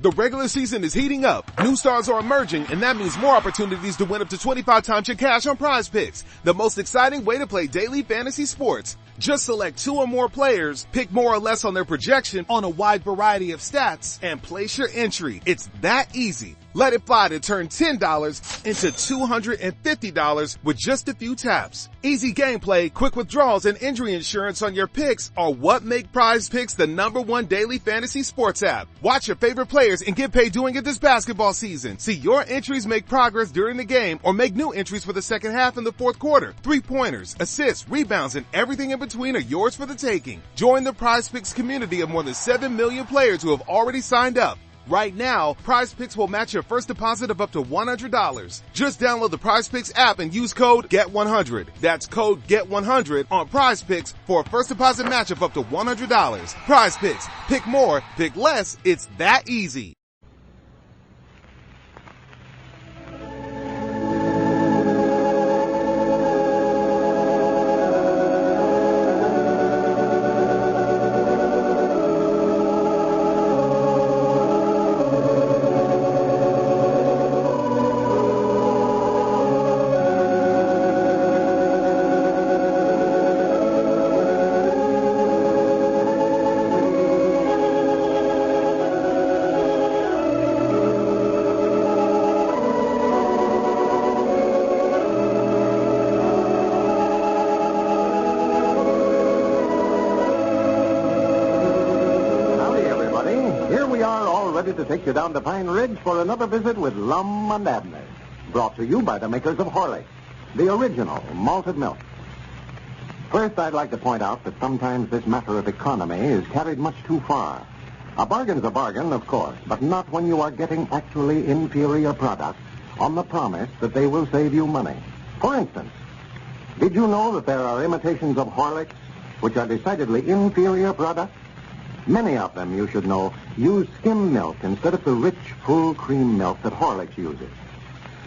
The regular season is heating up. New stars are emerging, and that means more opportunities to win up to 25 times your cash on Prize Picks, the most exciting way to play daily fantasy sports. Just select 2 or more players, pick more or less on their projection on a wide variety of stats, and place your entry. It's that easy. Let it fly to turn $10 into $250 with just a few taps. Easy gameplay, quick withdrawals, and injury insurance on your picks are what make Prize Picks the #1 daily fantasy sports app. Watch your favorite players and get paid doing it this basketball season. See your entries make progress during the game or make new entries for the second half and the fourth quarter. 3-pointers, assists, rebounds, and everything in between are yours for the taking. Join the Prize Picks community of more than 7 million players who have already signed up. Right now, Prize Picks will match your first deposit of up to $100. Just download the Prize Picks app and use code GET100. That's code GET100 on Prize Picks for a first deposit match of up to $100. Prize Picks. Pick more, pick less. It's that easy. To take you down to Pine Ridge for another visit with Lum and Abner. Brought to you by the makers of Horlicks, the original malted milk. First, I'd like to point out that sometimes this matter of economy is carried much too far. A bargain's a bargain, of course, but not when you are getting actually inferior products on the promise that they will save you money. For instance, did you know that there are imitations of Horlicks which are decidedly inferior products? Many of them, you should know, use skim milk instead of the rich, full cream milk that Horlicks uses.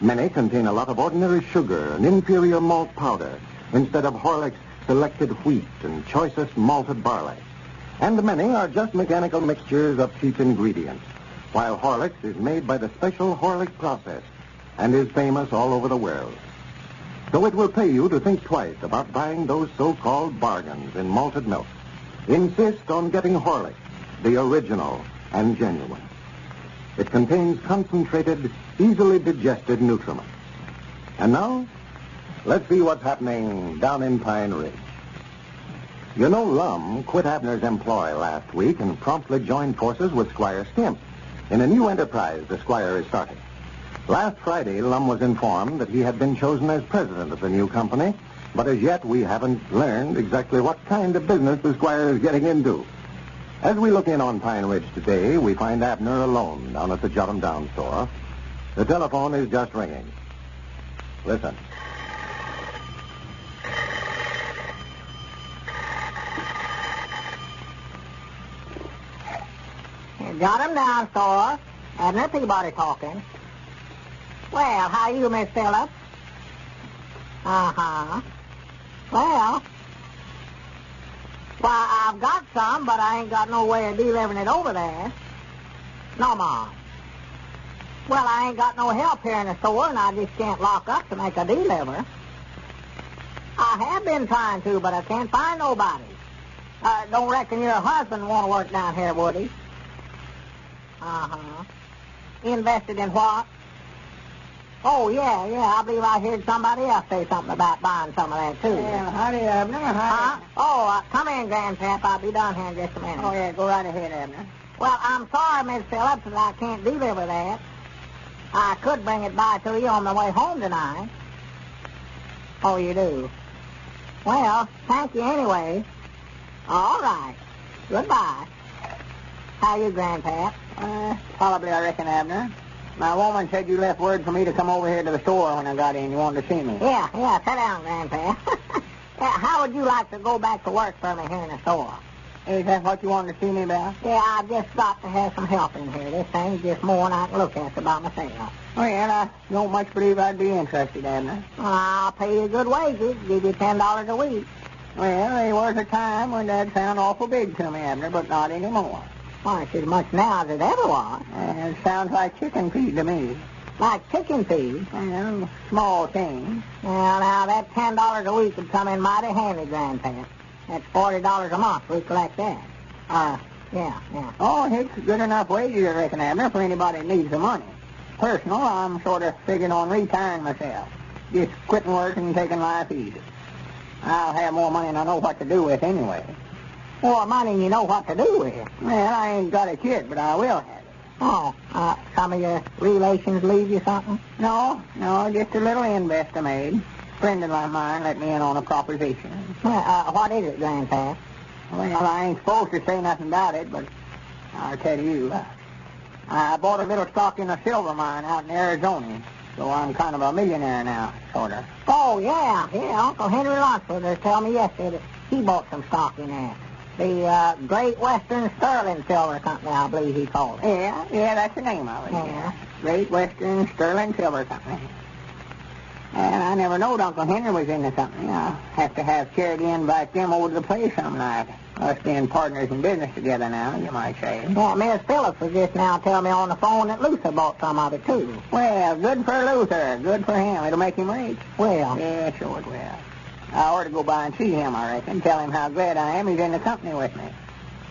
Many contain a lot of ordinary sugar and inferior malt powder instead of Horlicks' selected wheat and choicest malted barley. And many are just mechanical mixtures of cheap ingredients, while Horlicks is made by the special Horlicks process and is famous all over the world. So it will pay you to think twice about buying those so-called bargains in malted milk. Insist on getting Horlicks, the original and genuine. It contains concentrated, easily digested nutriment. And now, let's see what's happening down in Pine Ridge. You know, Lum quit Abner's employ last week and promptly joined forces with Squire Skimp in a new enterprise the Squire is starting. Last Friday, Lum was informed that he had been chosen as president of the new company, but as yet we haven't learned exactly what kind of business the Squire is getting into. As we look in on Pine Ridge today, we find Abner alone down at the Jot Em Down store. The telephone is just ringing. Listen. Jot Em Down store. Abner Peabody talking. Well, how are you, Miss Phillips? Uh-huh. Well, I've got some, but I ain't got no way of delivering it over there. No, Mom. Well, I ain't got no help here in the store, and I just can't lock up to make a deliver. I have been trying to, but I can't find nobody. Don't reckon your husband want to work down here, would he? Uh-huh. Invested in what? Oh, yeah, I believe I heard somebody else say something about buying some of that, too. Yeah, howdy, Abner. Howdy. Oh, come in, Grandpap. I'll be down here in just a minute. Oh, yeah, go right ahead, Abner. Well, I'm sorry, Miss Phillips, that I can't deliver that. I could bring it by to you on the way home tonight. Oh, you do? Well, thank you anyway. All right. Goodbye. How you, Grandpap? Probably, I reckon, Abner. My woman said you left word for me to come over here to the store when I got in. You wanted to see me. Yeah, sit down, Grandpa. How would you like to go back to work for me here in the store? Is that what you wanted to see me about? Yeah, I've just got to have some help in here. This thing's just more than I can look at by myself. Oh, yeah, I don't much believe I'd be interested, Abner. I'll pay you good wages, give you $10 a week. Well, there was a time when that sounded awful big to me, Abner, but not anymore. Why, it's as much now as it ever was. It sounds like chicken feed to me. Like chicken feed. Well, small thing. Well, now, that $10 a week would come in mighty handy, Grandpap. That's $40 a month. We collect that. Yeah. Oh, it's good enough wages, I reckon, Abner, for anybody that needs the money. Personal, I'm sort of figuring on retiring myself. Just quitting work and taking life easy. I'll have more money than I know what to do with anyway. More money than you know what to do with. Well, I ain't got a kid, but I will have it. Oh, some of your relations leave you something? No, just a little invest I made. A friend of mine let me in on a proposition. Well, what is it, Grandpa? Well, I ain't supposed to say nothing about it, but I'll tell you. I bought a little stock in a silver mine out in Arizona, so I'm kind of a millionaire now, sort of. Oh, yeah. Uncle Henry Lunsford was telling me yesterday that he bought some stock in there. The Great Western Sterling Silver Company, I believe he called it. Yeah, that's the name of it. Yeah. Great Western Sterling Silver Company. And I never knowed Uncle Henry was in the company. I'll have to have Charity invite them over to the place some night. Us being partners in business together now, you might say. Yeah, Miss Phillips was just now telling me on the phone that Luther bought some of it, too. Well, good for Luther. Good for him. It'll make him rich. Well. Yeah, sure it will. I ought to go by and see him, I reckon. Tell him how glad I am he's in the company with me.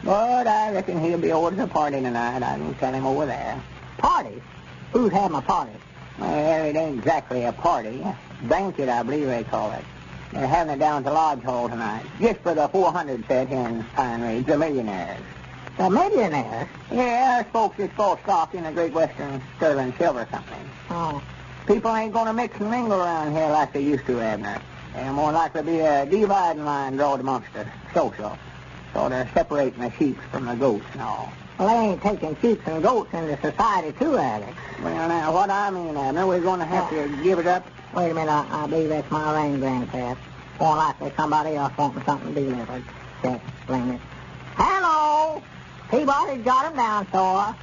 But I reckon he'll be over to the party tonight. I can tell him over there. Party? Who's having a party? Well, it ain't exactly a party. Banquet, I believe they call it. They're having it down at the Lodge Hall tonight. Just for the 400 set here in Pine Ridge, the millionaires. The millionaires? Yeah, there's folks that bought stock in the Great Western Sterling Silver Company. Oh. People ain't going to mix and mingle around here like they used to, Abner. There's more likely to be a dividing line drawn amongst us, social. So they're separating the sheep from the goats and all. Well, they ain't taking sheep and goats into society, too, Alex. Well, now, what I mean, Abner, we're going to have to give it up. Wait a minute, I believe that's my ring, Grandpap. More likely somebody else wanting something delivered. Check, ring it. Hello! Peabody, Jot Em Down, store.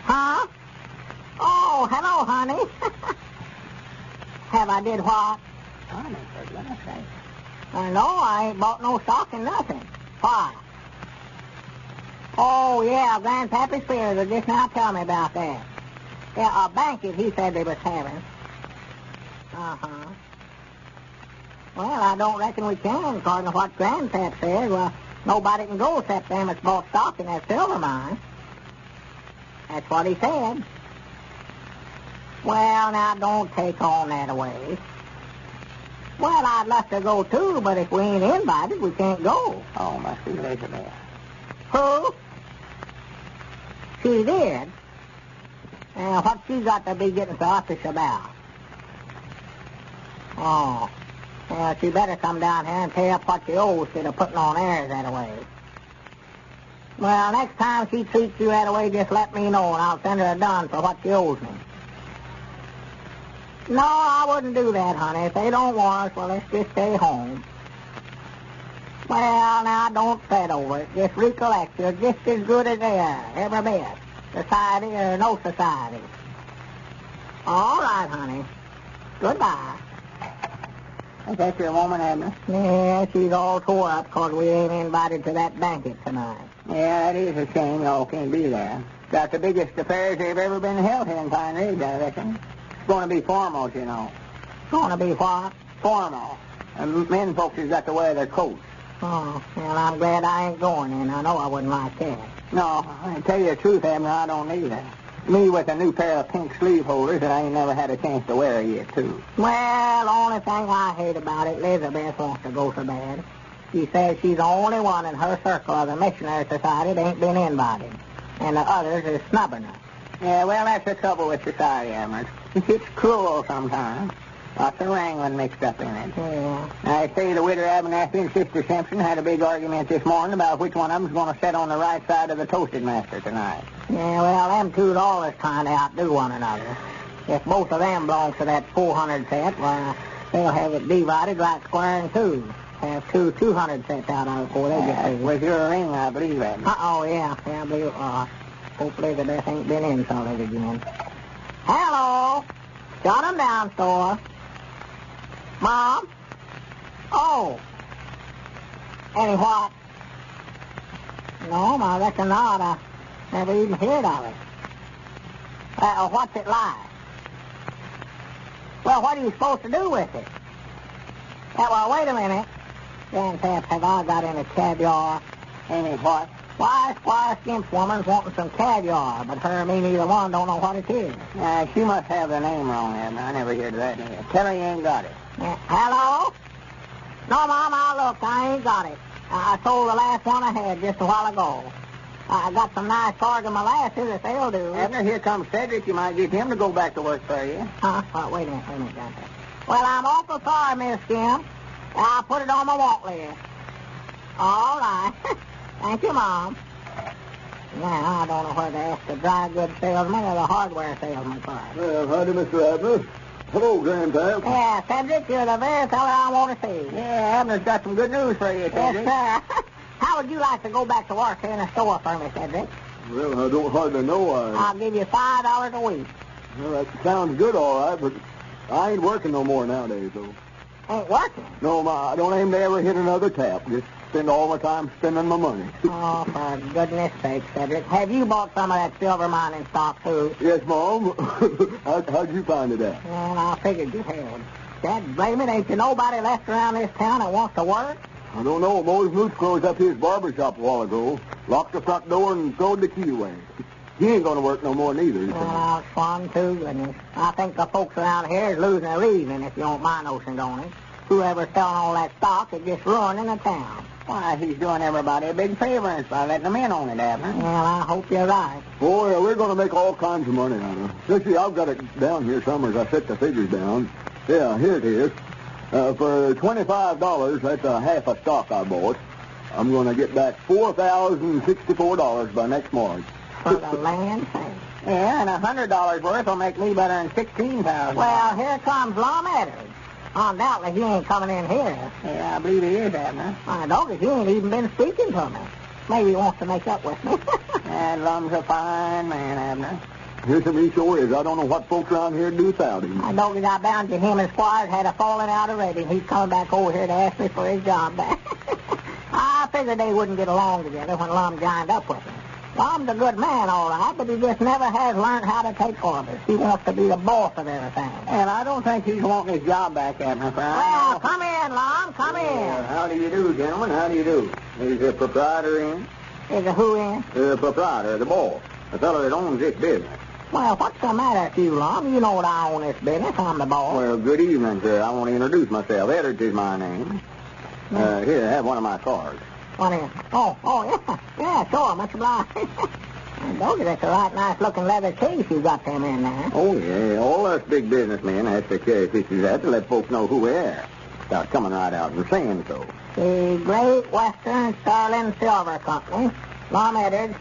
Huh? Oh, hello, honey. Have I did what? Honey, for goodness sake. No, I ain't bought no stock in nothing. Why? Oh, yeah, Grandpappy Spears was just now telling me about that. Yeah, a banquet he said they was having. Uh-huh. Well, I don't reckon we can, according to what Grandpap said. Well, nobody can go except them that's bought stock in that silver mine. That's what he said. Well, now, don't take on that away. Well, I'd love to go, too, but if we ain't invited, we can't go. Oh, must be Elizabeth. Who? She did. What she got to be getting so uppish about? Oh. Well, she better come down here and pay up what she owes instead of putting on airs that way. Well, next time she treats you that way, just let me know, and I'll send her a dun for what she owes me. No, I wouldn't do that, honey. If they don't want us, well, let's just stay home. Well, now, don't fret over it. Just recollect, you're just as good as they are, every bit. Society or no society. All right, honey. Goodbye. Is that your woman, Abner? Yeah, she's all tore up because we ain't invited to that banquet tonight. Yeah, that is a shame y'all can't be there. Got the biggest affairs they've ever been held here in Pine Ridge, I reckon. It's going to be formal, you know. Going to be what? Formal. And men folks has got to wear their coats. Oh, well, I'm glad I ain't going in. I know I wouldn't like that. No, I tell you the truth, Abner, I don't either. Me with a new pair of pink sleeve holders that I ain't never had a chance to wear yet, too. Well, the only thing I hate about it, Elizabeth wants to go so bad. She says she's the only one in her circle of the missionary society that ain't been invited. And the others is snubbing her. Yeah, well, that's the trouble with society, Abner. It's cruel sometimes. Lots of wrangling mixed up in it. Yeah. I say the widow Abernathy and Sister Simpson had a big argument this morning about which one of them's going to sit on the right side of the toasted master tonight. Yeah, well, them two's always trying to outdo one another. If both of them belong to that 400 set, well, they'll have it divided right square in two. Have two 200 sets out of it before they get through. With your ring, I believe, Abner. Oh, yeah, I believe. Hopefully the death ain't been in till it again. Hello. Jot 'em down, store. Mom? Oh. Any what? No, I reckon not. I never even heard of it. What's it like? Well, what are you supposed to do with it? Well, wait a minute. Grandpap, have I got any caviar? Any what? Why, Squire Skimp's woman's wanting some caviar, but her and me neither one don't know what it is. She must have the name wrong, Abner. I never heard of that name. Tell her you ain't got it. Hello? No, Mom, look, I ain't got it. I sold the last one I had just a while ago. I got some nice Oregon molasses, if they'll do. Abner, here comes Cedric. You might get him to go back to work for you. Huh? Wait a minute, Grandpap. Well, I'm awful sorry, Miss Skimp. I'll put it on my want list. All right. Thank you, Mom. Now, I don't know whether to ask the dry goods salesman or the hardware salesman first. Well, howdy, Mr. Abner. Hello, Grandpap. Yeah, Cedric, you're the very fellow I want to see. Yeah, Abner's got some good news for you, Cedric. Yes, sir. How would you like to go back to work here in the store for me, Cedric? Well, I don't hardly know. I'll give you $5 a week. Well, that sounds good, all right, but I ain't working no more nowadays, though. Ain't working? No, I don't aim to ever hit another tap. Just spend all my time spending my money. Oh, for goodness sake, Cedric. Have you bought some of that silver mining stock, too? Yes, Mom. How'd you find it at? Well, I figured you had. Dad, blame it, ain't you nobody left around this town that wants to work? I don't know. Mose Moose closed up his barber shop a while ago, locked the front door, and throwed the key away. He ain't going to work no more neither. Well, Swan, too, goodness. I think the folks around here is losing their reason, if you don't mind notions on it. Whoever's selling all that stock is just ruining the town. Why, he's doing everybody a big favor by letting them in on it, Abner. Well, I hope you're right. Boy, we're going to make all kinds of money out of it. Let's see, I've got it down here somewhere as I set the figures down. Yeah, here it is. For $25, that's a half a stock I bought. I'm going to get back $4,064 by next March. For the land's sake. Yeah, and $100 worth will make me better than $16,000. Well, here comes Lum and Abner. Undoubtedly, he ain't coming in here. Yeah, I believe he is, Abner. My dog, he ain't even been speaking to me. Maybe he wants to make up with me. And Lum's a fine man, Abner. Here's some he sure is. I don't know what folks around here do without him. My dog, I bound you him and Squire's had a falling out already. He's coming back over here to ask me for his job back. I figured they wouldn't get along together when Lum joined up with him. Lum's a good man, all right, but he just never has learned how to take orders. He wants to be the boss of everything. And I don't think he's wanting his job back, Abner. Well, come in, Lum, come in. How do you do, gentlemen? How do you do? Is the proprietor in? Is the who in? The proprietor, the boss. The fellow that owns this business. Well, what's the matter with you, Lum? You know what I own this business. I'm the boss. Well, good evening, sir. I want to introduce myself. Edwards is my name. Here, have one of my cards. What is? Oh, yeah. Yeah, sure. Much obliged. Doggy, that's a right nice-looking leather case you got them in there. Oh, yeah. All us big businessmen have to carry pictures out to let folks know who we are. Without coming right out and saying so. The Great Western Sterling Silver Company. Lum Edwards,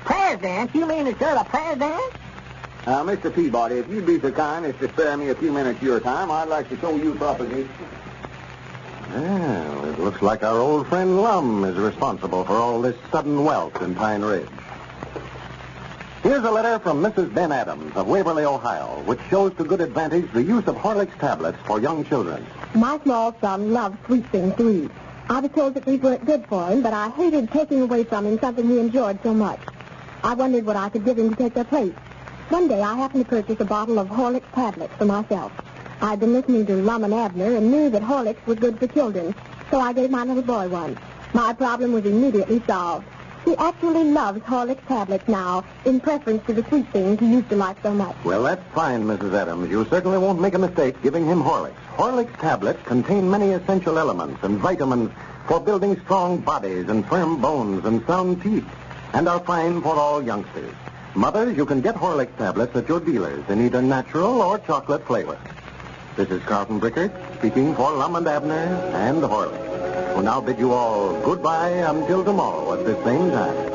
President? You mean that you're the president? Mr. Peabody, if you'd be so kind as to spare me a few minutes of your time, I'd like to show you a proposition. Well, it looks like our old friend Lum is responsible for all this sudden wealth in Pine Ridge. Here's a letter from Mrs. Ben Adams of Waverly, Ohio, which shows to good advantage the use of Horlicks tablets for young children. My small son loves sweet things to eat. I was told that these weren't good for him, but I hated taking away from him something he enjoyed so much. I wondered what I could give him to take their place. One day I happened to purchase a bottle of Horlicks tablets for myself. I'd been listening to Lum and Abner and knew that Horlicks was good for children, so I gave my little boy one. My problem was immediately solved. He actually loves Horlicks tablets now, in preference to the sweet things he used to like so much. Well, that's fine, Mrs. Adams. You certainly won't make a mistake giving him Horlicks. Horlicks tablets contain many essential elements and vitamins for building strong bodies and firm bones and sound teeth, and are fine for all youngsters. Mothers, you can get Horlicks tablets at your dealers in either natural or chocolate flavor. This is Carlton Brickert speaking for Lum and Abner and Horlicks. We'll now bid you all goodbye until tomorrow at this same time.